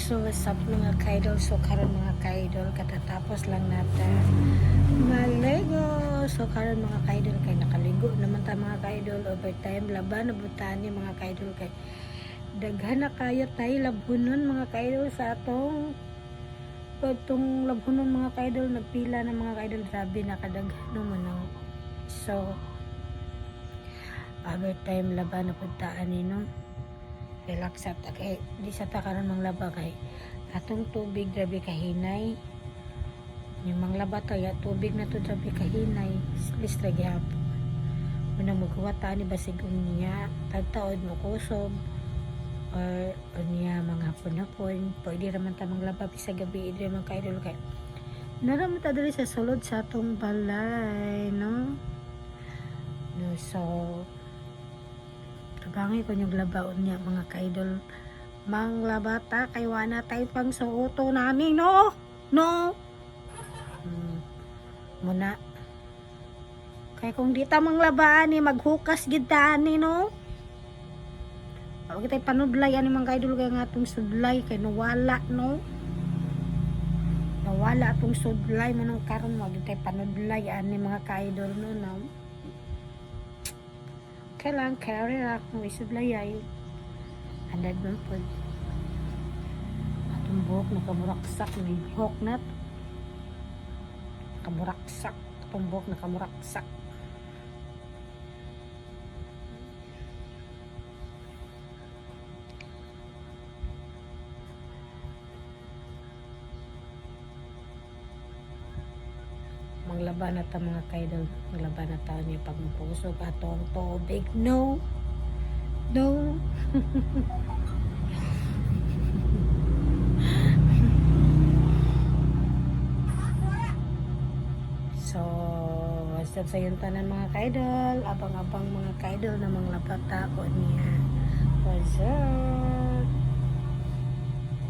So what's up mga kaidol? So karon mga kaidol, katatapos lang natin maligo. So karon mga kaidol, kay nakaligo naman ta mga kaidol. Overtime laban na butani mga kaidol, kay daghan na kayo tayo labhunon mga kaidol sa atong pagtong labhunon mga kaidol. Nagpila na mga kaidol, grabe nakadaghan naman ang so overtime laban na puntaan no. Relax at kay di sa takaran mang laba kay atong tubig grabe kahinay. Yung mang laba tayo tubig na to grabe kahinay. Listra gyapon. Unang magkuwata ni basig niya tagtaod mo kusog or niya mga hapon-hapon pwede raman ta manglaba sa gabi idre man kaidol kay naraman ta diri sa sulod sa atong balay no. So tabangi ko yung labaon niya mga kaidol. Mang labata kay wana tayo pang suoto nani no muna kay kung di ta mang labaan ni maghukas gid ta ni no. Pag tayo panudlay ani mga kaidol kay nga atong sudlay kay nawala no. Nawala atong sudlay manong karon mo tayo panudlay ani mga kaidol no. Kailangan carry akong isudlay ay andad man po atong buhok nakamuraksak ni hok nat kamuraksak atong buhok nakamuraksak. Maglaban na ta mga kaidol, maglaban na ta niya pag mapusog atong tubig no so what's up sa yung tanan mga kaidol, abang-abang mga kaidol na mga labata ko niya what's up.